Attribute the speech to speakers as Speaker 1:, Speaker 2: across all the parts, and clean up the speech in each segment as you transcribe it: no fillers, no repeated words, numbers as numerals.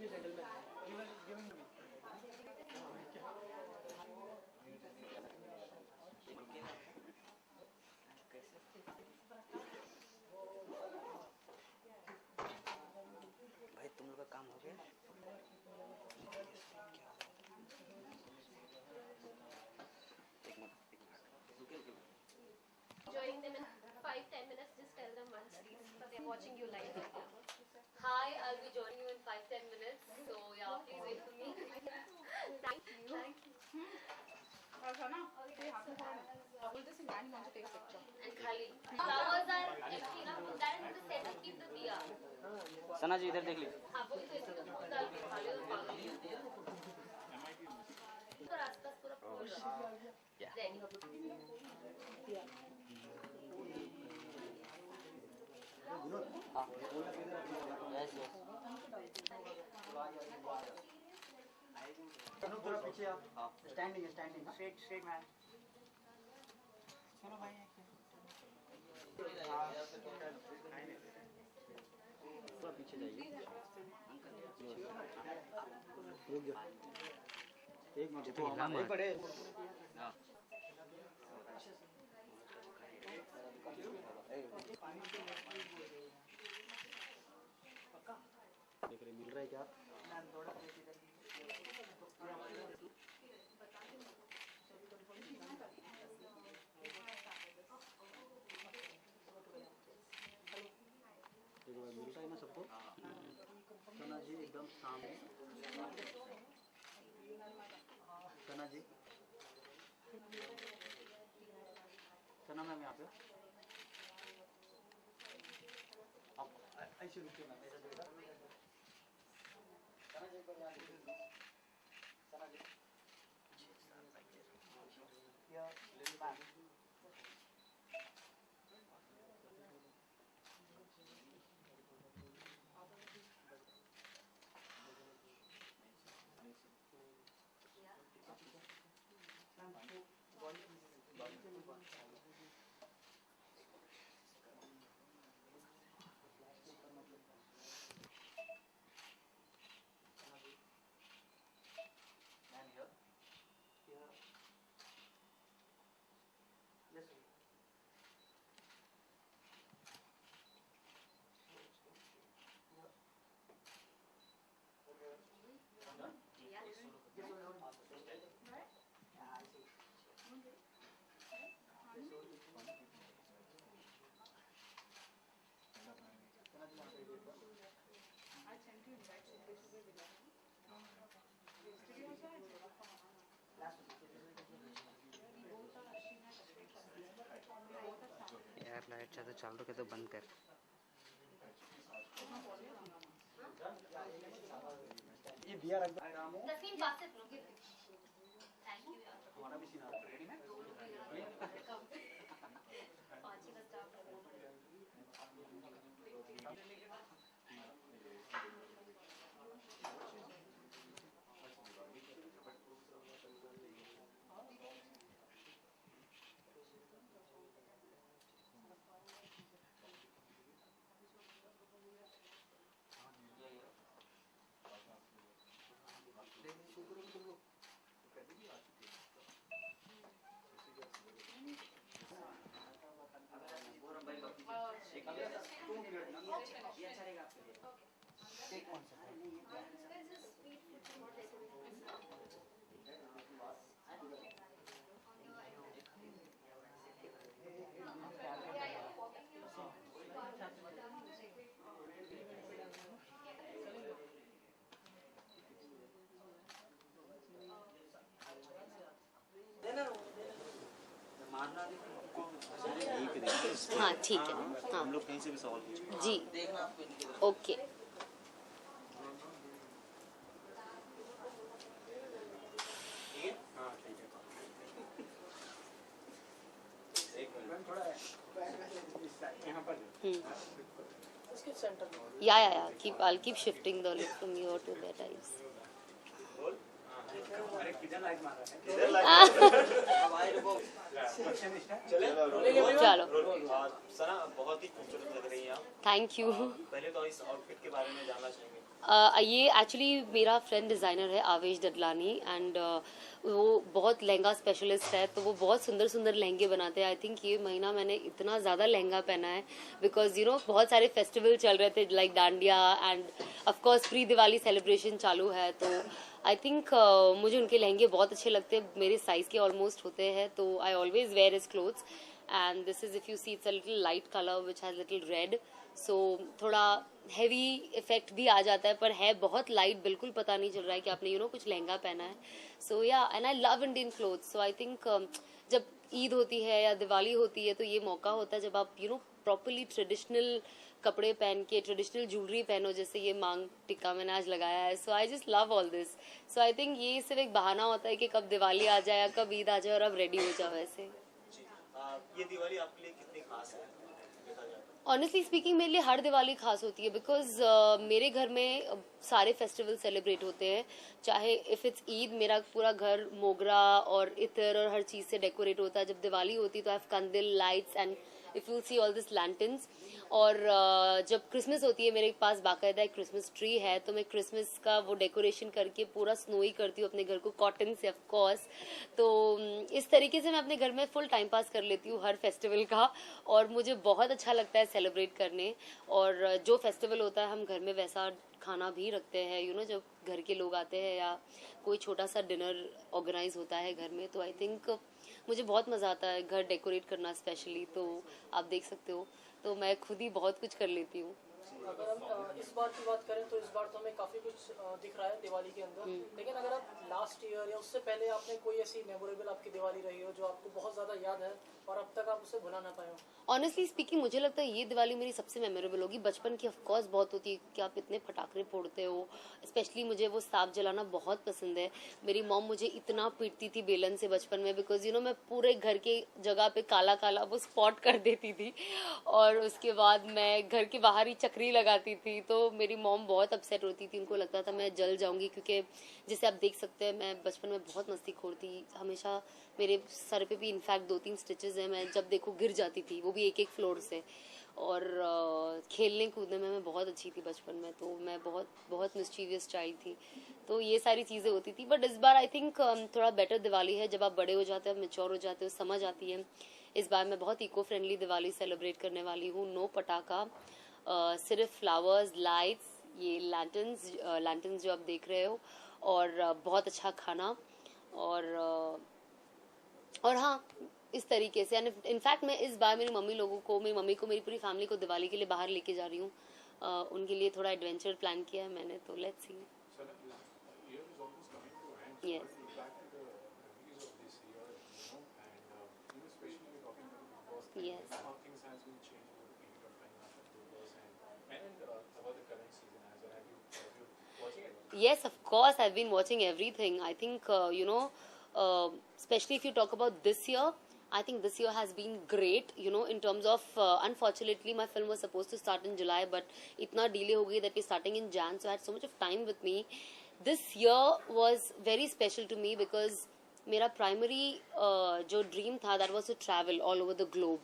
Speaker 1: भाई तुम लोग का काम हो गया?
Speaker 2: Join them in 5-10 minutes. Just tell them once, please. But they're watching you live right now. Hi, I'll be joining you in 5-10 minutes. So yeah, please wait for me. Thank you. Thank you.
Speaker 3: Hold this in hand. You want to take a picture.
Speaker 2: And Khali. Flowers are empty now. Put that into the center. Keep the diya.
Speaker 1: सना जी इधर देख लीजिए।
Speaker 2: हाँ वो तो इसी को फूल डाल के खा लो तो पागल हो जाते हैं। पर आसपास पूरा फूल रहा। Ready.
Speaker 1: हाँ। Yes yes।
Speaker 4: थोड़ा पीछे आप। Standing straight man. चलो भाई
Speaker 1: थोड़ा पीछे जाइए।
Speaker 4: रुक जाओ। एक मिनट
Speaker 1: तो हमारे
Speaker 4: बड़े। देख रहे मिल रहा है क्या? मिल रहा है ना सबको? सना जी एकदम सामने। सना जी, सना मैम यहाँ पे आप ऐसे रुकिए मैम, ऐसा देखा सना जी को यहाँ देखिए। सना जी या मैम
Speaker 1: यार लाइट ज़्यादा चालू रखे तो बंद कर।
Speaker 4: ये दिया रख दो।
Speaker 2: तस्वीर पास से लो। Thank you यार।
Speaker 4: हमारा भी सीन रेडी है?
Speaker 2: पाँच ही का स्टाफ करना पड़ेगा। हाँ ठीक है। हाँ
Speaker 4: हम लोग कहीं से भी सवाल पूछेंगे।
Speaker 2: जी okay. Yeah. I'll keep shifting the look from your to their eyes. चलो।
Speaker 5: सना बहुत ही खूबसूरत लग रही हैं आप।
Speaker 2: Thank you.
Speaker 5: पहले तो इस आउटफिट के बारे में जानना चाहेंगे। ये एक्चुअली मेरा फ्रेंड डिज़ाइनर है आवेश डडलानी एंड वो बहुत लहंगा स्पेशलिस्ट है, तो वो बहुत सुंदर सुंदर लहंगे बनाते हैं. आई थिंक ये महीना मैंने इतना ज़्यादा लहंगा पहना है बिकॉज बहुत सारे फेस्टिवल चल रहे थे like dandiya end of course pre Diwali celebration चालू है. तो आई थिंक मुझे उनके लहंगे बहुत अच्छे लगते हैं, मेरे साइज़ के ऑलमोस्ट होते हैं, तो I always wear his clothes. And this is if you see it's a little light colour which has little red, so थोड़ा हैवी इफेक्ट भी आ जाता है, पर है बहुत लाइट, बिल्कुल पता नहीं चल रहा है कि आपने कुछ लहंगा पहना है. सो या and I love Indian clothes. So I think जब ईद होती है या दिवाली होती है तो ये मौका होता है जब आप प्रॉपरली ट्रेडिशनल कपड़े पहन के ट्रेडिशनल ज्वेलरी पहनो, जैसे ये मांग टिक्का मैंने आज लगाया है. So I just love all this. So I think ये सिर्फ एक बहाना होता है कि कब दिवाली आ जाए या कब ईद आ जाए और आप रेडी हो जाओ. ऐसे
Speaker 6: ये दिवाली आपके लिए कितनी खास है देखा जाए तो?
Speaker 5: ऑनेस्टली स्पीकिंग मेरे लिए हर दिवाली खास होती है बिकॉज मेरे घर में सारे फेस्टिवल सेलिब्रेट होते हैं. चाहे इफ इट्स ईद, मेरा पूरा घर मोगरा और इतर और हर चीज़ से डेकोरेट होता है. जब दिवाली होती है तो I have kandil lights and if you see all this lanterns. और जब क्रिसमस होती है मेरे पास बाकायदा एक क्रिसमस ट्री है, तो मैं क्रिसमस का वो डेकोरेशन करके पूरा स्नोई करती हूँ अपने घर को कॉटन से ऑफ कोर्स. तो इस तरीके से मैं अपने घर में फुल टाइम पास कर लेती हूँ हर फेस्टिवल का, और मुझे बहुत अच्छा लगता है सेलिब्रेट करने. और जो फेस्टिवल होता है हम घर में वैसा खाना भी रखते हैं जब घर के लोग आते हैं या कोई छोटा सा डिनर ऑर्गेनाइज होता है घर में. तो आई थिंक मुझे बहुत मज़ा आता है घर डेकोरेट करना स्पेशली. तो आप देख सकते हो, तो मैं खुद ही बहुत कुछ कर लेती हूँ.
Speaker 4: अगर हम इस बार की बात करें तो इस बार तो हमें काफी कुछ दिख रहा है दिवाली के अंदर. लेकिन अगर आप लास्ट ईयर या उससे पहले आपने कोई ऐसी मेमोरेबल आपकी दिवाली रही हो जो आपको बहुत ज्यादा याद है और अब तक आप उसे भुला ना पाए हो?
Speaker 5: ऑनेस्टली स्पीकिंग मुझे लगता है ये दिवाली मेरी सबसे मेमोरेबल होगी. बचपन की ऑफकोर्स बहुत होती है कि आप इतने पटाखे फोड़ते हो. स्पेशली मुझे वो सांप जलाना बहुत पसंद है. मेरी मॉम मुझे इतना पीटती थी बेलन से बचपन में बिकॉज मैं पूरे घर के जगह पे काला काला वो स्पॉट कर देती थी, और उसके बाद मैं घर के बाहर ही चक्री लगाती थी. तो मेरी मॉम बहुत अपसेट होती थी, उनको लगता था मैं जल जाऊंगी, क्योंकि जैसे आप देख सकते हैं मैं बचपन में बहुत मस्तीखोर थी. हमेशा मेरे सर पे भी इनफैक्ट 2-3 स्टिचेस हैं. मैं जब देखो गिर जाती थी, वो भी एक फ्लोर से. और खेलने कूदने में मैं बहुत अच्छी थी बचपन में, तो मैं बहुत बहुत मिस्चीवियस चाइल्ड थी. तो ये सारी चीज़ें होती थी. बट इस बार आई थिंक थोड़ा बेटर दिवाली है. जब आप बड़े हो जाते हो, मैच्योर हो जाते हो, समझ आती है. इस बार मैं बहुत इको फ्रेंडली दिवाली सेलिब्रेट करने वाली हूँ. नो पटाखा, सिर्फ फ्लावर्स, लाइट्स, ये लैंटर्न्स जो आप देख रहे हो, और बहुत अच्छा खाना. और हाँ, इस तरीके से. एंड इनफैक्ट मैं इस बार मेरी मम्मी को मेरी पूरी फैमिली को दिवाली के लिए बाहर लेके जा रही हूँ. उनके लिए थोड़ा एडवेंचर प्लान किया है मैंने, तो let's see. Yes. Yes. Yes, of course. I've been watching everything. I think, especially if you talk about this year, I think this year has been great, in terms of, unfortunately, my film was supposed to start in July, but itna delay ho gayi that we're starting in Jan, so I had so much of time with me. This year was very special to me because मेरा primary जो dream था, that was to travel all over the globe.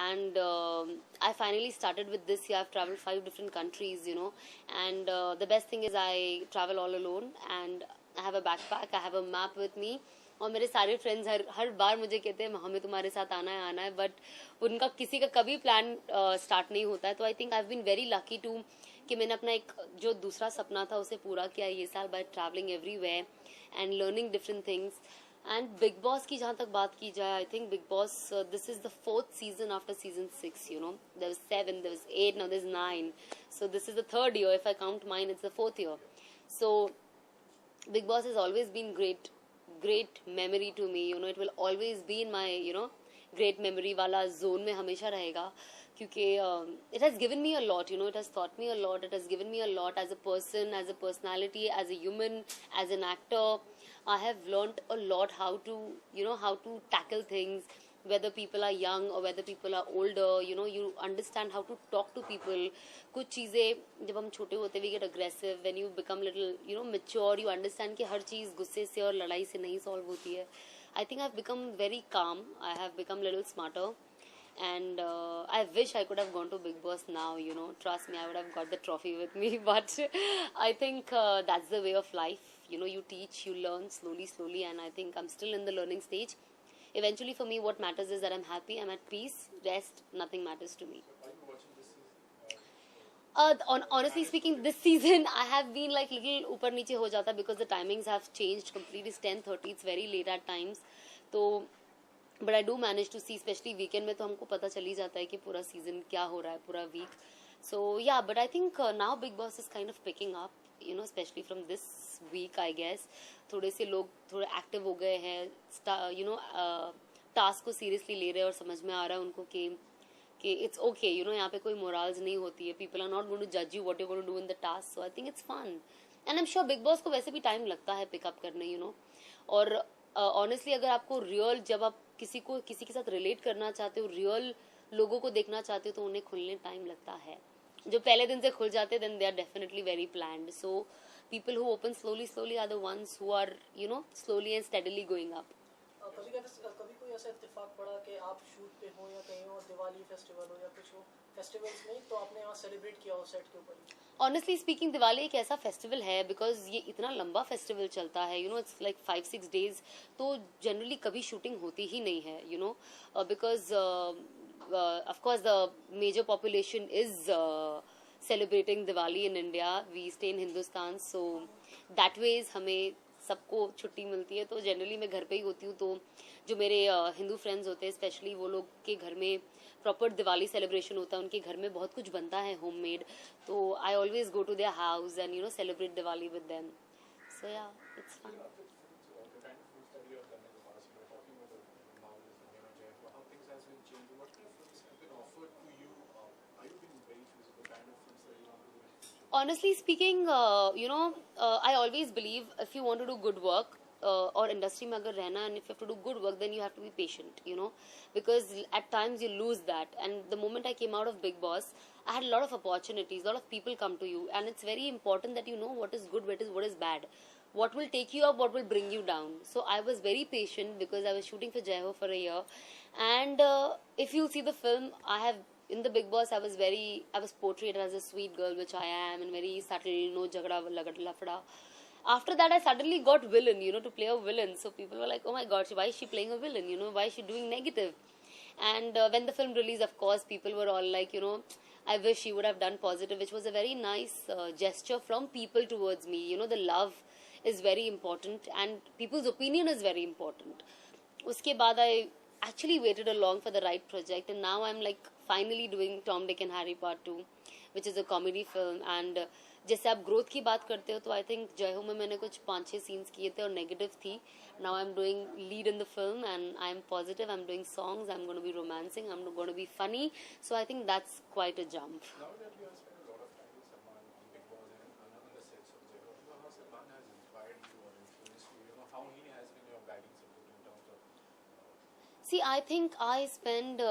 Speaker 5: And I finally started with this year. I've traveled 5 different countries, and the best thing is I travel all alone, and I have a backpack, I have a map with me. और मेरे सारे friends हर बार मुझे कहते हैं हमें तुम्हारे साथ आना है, बट उनका किसी का कभी प्लान स्टार्ट नहीं होता है. तो I think I have been very lucky to कि मैंने अपना एक जो दूसरा सपना था उसे पूरा किया ये साल bye travelling everywhere and learning different things. And big boss की जहाँ तक बात की जाए, I think big boss, this is the 4th season after season 6, there was 7, there was 8, now there's 9, so this is the 3rd year. If I count mine, it's the 4th year. So Big Boss has always been great memory to me. It will always be in my great memory wala zone में हमेशा रहेगा, क्योंकि it has given me a lot. It has taught me a lot. It has given me a lot as a person, as a personality, as a human, as an actor. I have learned a lot how to tackle things, whether people are young or whether people are older. You understand how to talk to people. कुछ चीज़ें जब हम छोटे होते we get aggressive. When you become little mature, you understand कि हर चीज़ गुस्से से और लड़ाई से नहीं solve होती है. I think I've become very calm. I have become little smarter, And I wish I could have gone to Big Boss now, you know. Trust me, I would have got the trophy with me. But I think that's the way of life. You know, you teach, you learn slowly, and I think I'm still in the learning stage. Eventually, for me, what matters is that I'm happy, I'm at peace. Rest, nothing matters to me. Honestly speaking, this season I have been like little ऊपर नीचे हो जाता because the timings have changed completely. It's 10:30. It's very late at times. तो but I do manage to see, especially weekend में तो हमको पता चल ही जाता है कि पूरा season क्या हो रहा है पूरा week. So yeah, but I think now Big Boss is kind of picking up, you know, especially from this week I guess. थोड़े से लोग थोड़े active हो गए हैं, you know, task को seriously ले रहे हैं और समझ में आ रहा है उनको कि it's okay, you know, यहाँ पे कोई morals नहीं होती है. People are not going to judge you what you're going to do in the task. So I think it's fun. And I'm sure Big Boss को वैसे भी time लगता है pick up करने, you know. और honestly अगर आपको real, जब आप किसी के साथ relate करना चाहते हो, real लोगों को देखना चाहते हो तो उन्हें खुलने time लगता है. जो पहले दिन से खुल जाते then they are definitely very planned. So people who open slowly are the ones who are, you know, slowly and steadily going up.
Speaker 4: कभी कोई ऐसा इत्तेफाक पड़ा कि आप शूट पे हो या कहीं और दिवाली फेस्टिवल हो या कुछ हो, फेस्टिवल्स में तो आपने यहाँ सेलिब्रेट किया हो सेट के ऊपर ही?
Speaker 5: Honestly speaking, दिवाली एक ऐसा फेस्टिवल है because ये इतना लंबा फेस्टिवल चलता है, you know, it's like 5-6 days, तो जनरली कभी शूटिंग होती ही नहीं है, you know, because of course the major population is celebrating Diwali in India. We stay in Hindustan, so that ways हमें सबको छुट्टी मिलती है. तो जनरली मैं घर पे ही होती हूँ. तो जो मेरे हिंदू फ्रेंड्स होते हैं स्पेशली, वो लोग के घर में प्रॉपर दिवाली सेलिब्रेशन होता है. उनके घर में बहुत कुछ बनता है होममेड. तो I always go to their house and you know celebrate Diwali with them. So yeah it's fun. Honestly speaking, you know, I always believe if you want to do good work और industry में अगर रहना, and if you have to do good work, then you have to be patient, you know, because at times you lose that. And the moment I came out of Big Boss, I had a lot of opportunities, a lot of people come to you, and it's very important that you know what is good, what is bad, what will take you up, what will bring you down. So I was very patient because I was shooting for Jai Ho for a year, and if you see the film, in the Big Boss, I was portrayed as a sweet girl, which I am, and very subtle, no jagda, lafda. After that, I suddenly got villain, you know, to play a villain. So people were like, oh my god, why is she playing a villain? You know, why is she doing negative? And when the film released, of course, people were all like, you know, I wish she would have done positive, which was a very nice gesture from people towards me. You know, the love is very important, and people's opinion is very important. Uske baad, I actually waited along for the right project, and now I'm like finally doing Tom, Dick and Harry Part 2, which is a comedy film. And जैसे आप growth की बात करते हो, तो I think जय हो में मैंने कुछ 5-6 सीन्स किए थे और नेगेटिव थी. Now I am doing lead in the film and I am positive, I am doing songs, I am going to be romancing, I am going to be funny. So I think that's quite a jump. See, I think I spend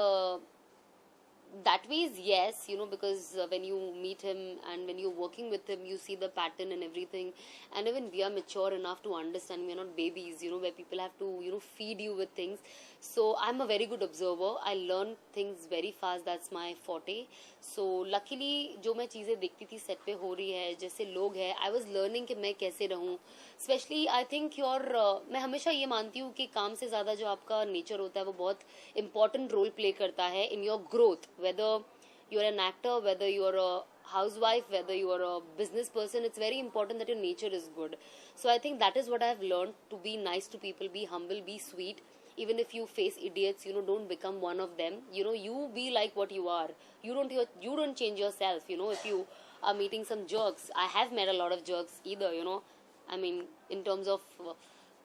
Speaker 5: that ways, yes, you know, because when you meet him and when you're working with him, you see the pattern and everything. And even we are mature enough to understand, we're not babies, you know, where people have to, you know, feed you with things. So I'm a very good observer. I learn things very fast. That's my forte. So luckily, जो मैं चीजें देखती थी set पे हो रही है, जैसे लोग हैं, I was learning कि मैं कैसे रहूं. Especially I think मैं हमेशा ये मानती हूँ कि काम से ज्यादा जो आपका नेचर होता है वो बहुत important role play करता है in your growth. Whether you're an actor, whether you're a housewife, whether you're a business person, it's very important that your nature is good. So I think that is what I've learned, to be nice to people, be humble, be sweet. Even if you face idiots, you know, don't become one of them. You know, you be like what you are. You don't change yourself. You know, if you are meeting some jerks, I have met a lot of jerks either. You know, I mean, in terms of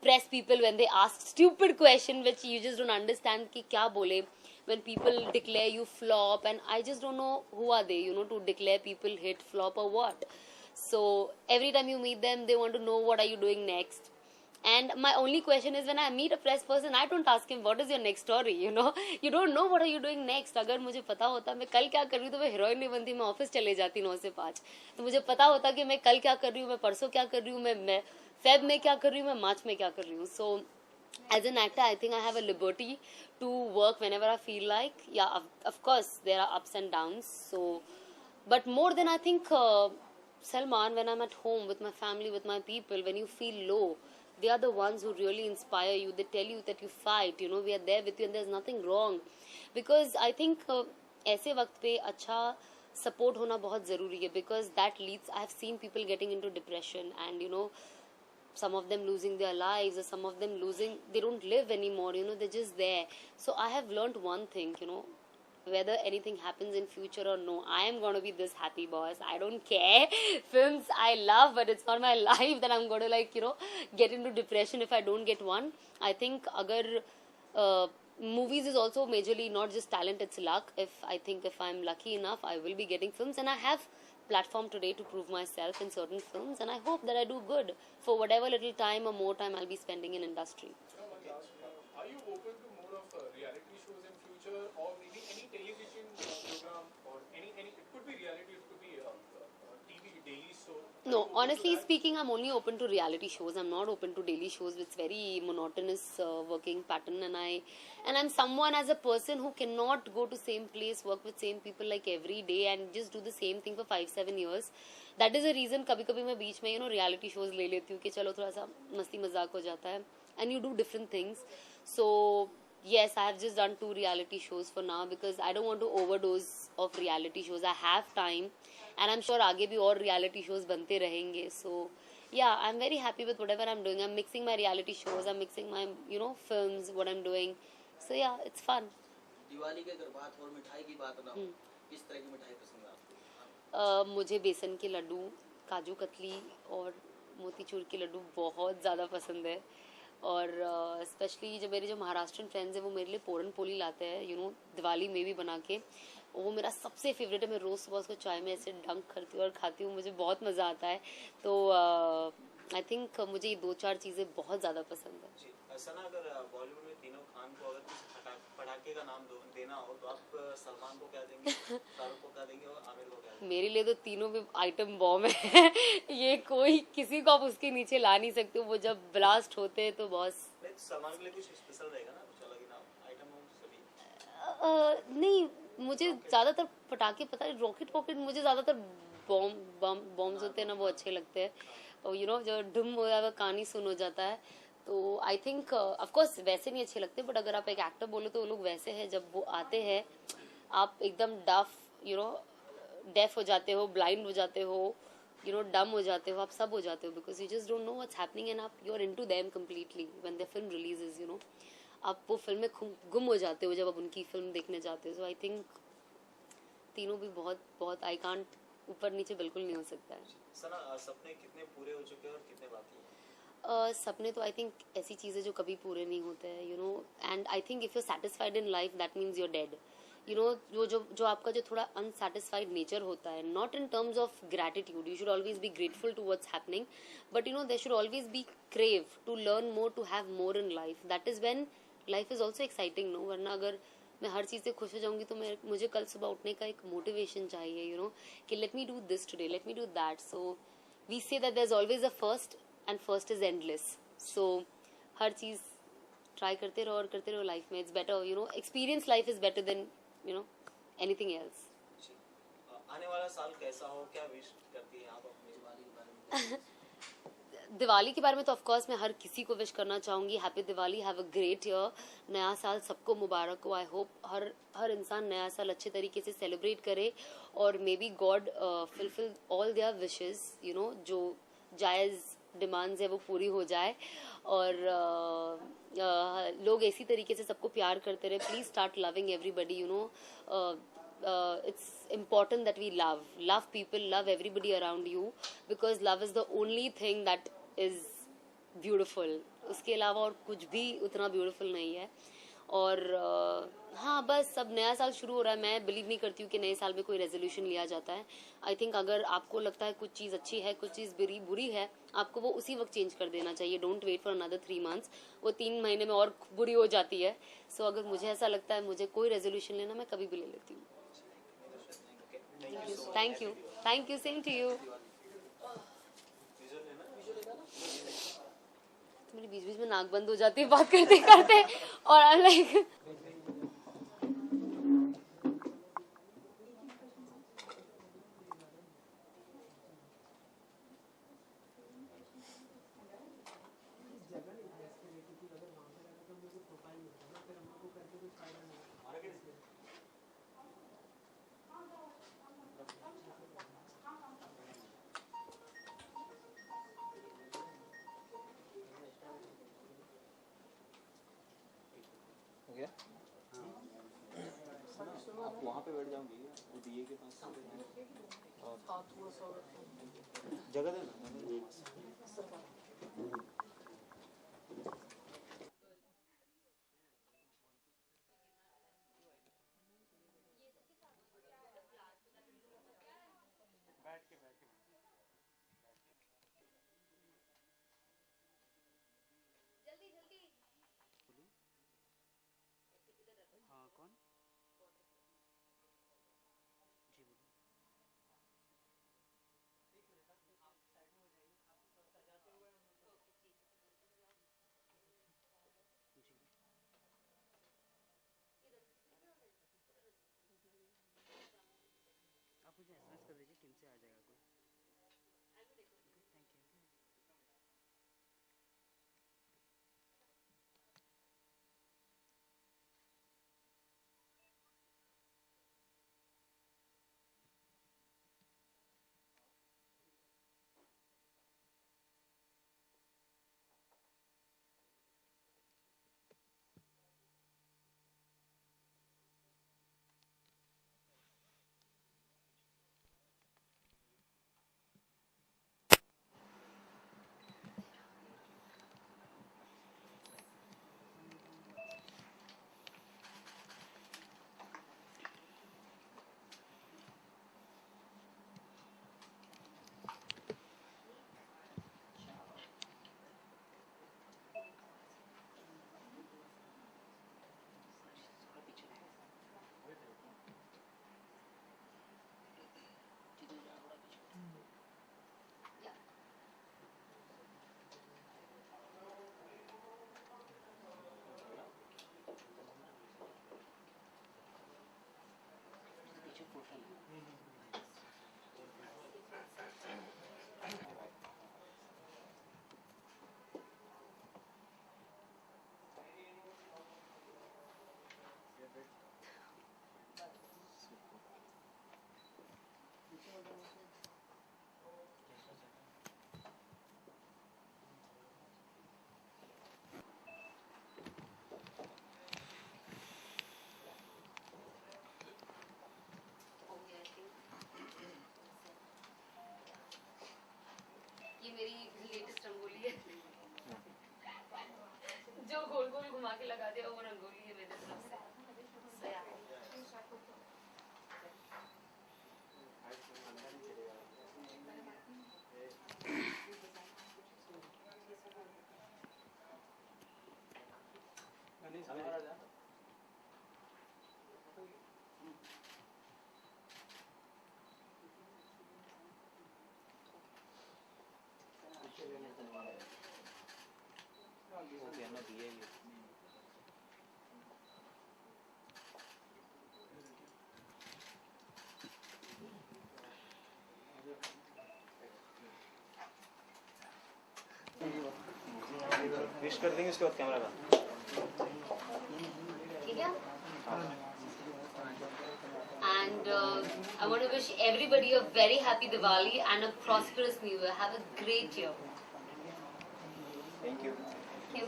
Speaker 5: press people when they ask stupid question which you just don't understand कि क्या बोले. When people declare you flop, and I just don't know who are they, you know, to declare people hit, flop or what. So every time you meet them, they want to know what are you doing next. And my only question is, when I meet a press person, I don't ask him what is your next story, you know. You don't know what are you doing next. अगर मुझे पता होता मैं कल क्या कर रही हूँ तो मैं हीरोइन नहीं बनती, मैं ऑफिस चले जाती 9 से 5. तो मुझे पता होता कि मैं कल क्या कर रही हूँ, मैं परसों क्या कर रही हूँ, मैं फेब में क्या कर रही हूँ, मैं मार्च में क्या कर रही हूँ. So as an actor, I think I have a liberty to work whenever I feel like. Yeah, of course, there are ups and downs. So, but more than I think, Salman, when I'm at home with my family, with my people, when you feel low, they are the ones who really inspire you. They tell you that you fight, you know, we are there with you and there's nothing wrong. Because I think ऐसे वक्त पे अच्छा support होना बहुत ज़रूरी है, because that leads, I have seen people getting into depression and, you know, some of them losing their lives, or some of them losing, they don't live anymore, you know, they're just there. So I have learned one thing, you know, whether anything happens in future or no, I am going to be this happy, boss. I don't care. Films I love, but it's not my life that I'm going to, like, you know, get into depression if I don't get one. I think agar movies is also majorly not just talent, it's luck. If I'm lucky enough, I will be getting films, and I have platform today to prove myself in certain films, and I hope that I do good for whatever little time or more time I'll be spending in industry.
Speaker 7: Are you open to more of reality shows in future, or maybe any television program, or any it could be reality, it could be TV daily show?
Speaker 5: No, honestly speaking, I'm only open to reality shows. I'm not open to daily shows. It's very monotonous working pattern, and I'm someone as a person who cannot go to same place, work with same people like every day and just do the same thing for 5-7 years. That is the reason कभी-कभी मैं बीच में, you know, reality shows ले लेती हूँ कि चलो थोड़ा सा मस्ती मजाक हो जाता है, and you do different things. So yes, I have just done 2 reality shows for now because I don't want to overdose of reality shows. I have time, and I'm sure आगे भी और reality shows बनते रहेंगे. So yeah, I'm very happy with whatever I'm doing. I'm mixing my reality shows, I'm mixing my, you know, films, what I'm doing. So yeah, it's fun.
Speaker 8: Diwali की अगर बात और मिठाई की बात ना हो, किस तरह की मिठाई पसंद है आपको?
Speaker 5: मुझे बेसन के लड्डू, काजू कतली और मोतीचूर के लड्डू बहुत ज़्यादा पसंद है. और स्पेशली जो महाराष्ट्रन फ्रेंड्स हैं वो मेरे लिए पोरन पोली लाते हैं, यू नो, दिवाली में भी बना के. वो मेरा सबसे फेवरेट है. मैं रोज़ सुबह उसको चाय में ऐसे डंक करती हूँ और खाती हूँ, मुझे बहुत मज़ा आता है. तो आई थिंक मुझे ये 2-4 चीज़ें बहुत ज़्यादा पसंद है.
Speaker 6: सना, अगर बॉलीवुड में तीनों खान को अगर पटाखे का नाम देना हो तो आप सलमान को क्या देंगे, शाहरुख को क्या देंगे और आमिर को क्या देंगे?
Speaker 5: मेरे लिए तो तीनों भी आइटम बॉम्ब है. ये कोई किसी को आप उसके नीचे ला नहीं सकते. वो जब ब्लास्ट होते हैं तो बॉस.
Speaker 6: सलमान के लिए कुछ स्पेशल रहेगा ना, कुछ अलग ही नाम आइटम सभी?
Speaker 5: नहीं, मुझे ज़्यादातर पटाखे पता है, रॉकेट मुझे ज़्यादातर बॉम्ब्स होते हैं ना, वो अच्छे लगते हैं. और यू नो, जो डुम हो जाता है, कहानी सुन हो जाता है, तो आई थिंक ऑफकोर्स वैसे नहीं अच्छे लगते. बट अगर आप एक एक्टर बोलो तो वो लोग वैसे हैं. जब वो आते हैं आप एकदम डेफ हो जाते हो, ब्लाइंड हो जाते हो, यू नो, डम हो जाते हो, आप सब हो जाते हो, because you just don't know what's happening and आप you are into them completely when the film releases. You know, आप वो फिल्म में गुम हो जाते हो जब आप उनकी फिल्म देखने जाते हो. सो आई थिंक तीनों भी बहुत आई कांट, ऊपर नीचे बिल्कुल नहीं हो सकता है.
Speaker 6: सना, सपने कितने पूरे हो चुके हैं और कितने बाकी हैं?
Speaker 5: सपने तो आई थिंक ऐसी चीज़ है जो कभी पूरे नहीं होते हैं, you know. And I think if you satisfied in life that means you're dead. You know, जो आपका जो थोड़ा अनसेटिस्फाइड नेचर होता है, not in terms of gratitude, you should always be grateful to what's happening, but you know there should always be crave to learn more, to have more in life. That is when life is also exciting. No, वरना अगर मैं हर चीज़ से खुश हो जाऊंगी तो मुझे कल सुबह उठने का एक मोटिवेशन चाहिए, यू नो, कि let me do this today, let me do that. So we say that there is always a first, and first is endless. So हर चीज़ ट्राई करते रहो लाइफ में. It's better, you know, experience life is better than, you know, anything else.
Speaker 6: आने वाला साल कैसा हो, क्या विश करती हैं आप अपनी दिवाली के बारे में?
Speaker 5: दिवाली के बारे में तो ऑफकोर्स मैं हर किसी को विश करना चाहूँगी. Happy Diwali, have a great year. नया साल सबको मुबारक हो. आई होप हर इंसान नया साल अच्छे तरीके से सेलिब्रेट करे, और may be God fulfil all their wishes, you know, जो जायज़ डिमांड्स है वो पूरी हो जाए, और लोग इसी तरीके से सबको प्यार करते रहे. Please start loving everybody, you know. It's important that we love people, love everybody around you, because love is the only thing that is beautiful. उसके अलावा और कुछ भी उतना beautiful नहीं है. और हाँ, बस अब नया साल शुरू हो रहा है. मैं बिलीव नहीं करती हूँ कि नए साल में कोई रेजोल्यूशन लिया जाता है. आई थिंक अगर आपको लगता है कुछ चीज़ अच्छी है, कुछ चीज़ बुरी है, आपको वो उसी वक्त चेंज कर देना चाहिए. Don't wait for another 3 months. वो 3 महीने में और बुरी हो जाती है. सो अगर मुझे ऐसा लगता है मुझे कोई रेजोल्यूशन लेना, मैं कभी भी ले लेती हूँ. Thank you, same to you. मेरी बीच बीच में नाक बंद हो जाती है बात करते करते और आई एम लाइक
Speaker 6: आप वहाँ पे बैठ जाओगे वो दिए के पास जगह देना
Speaker 1: हाँ कौन जी बोलो जी आप मुझे एसएमएस कर दीजिए टीम से आ जाएगा कोई थैंक यू
Speaker 5: ये मेरी लेटेस्ट रंगोली है जो गोल गोल घुमा के लगा दिया वो रंगोली है मेरे तरफ से So, yeah.
Speaker 6: विश कर देंगे उसके बाद कैमरा का
Speaker 5: ठीक है and I want to wish everybody a very happy Diwali and a prosperous new year. Have a great year.
Speaker 6: Thank you
Speaker 5: Thank you.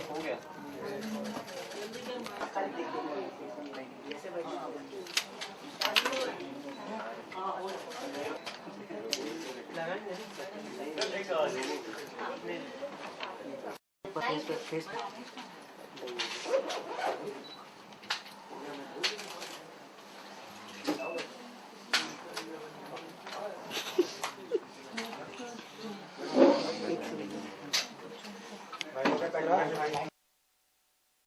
Speaker 6: हो गया
Speaker 1: फेस पे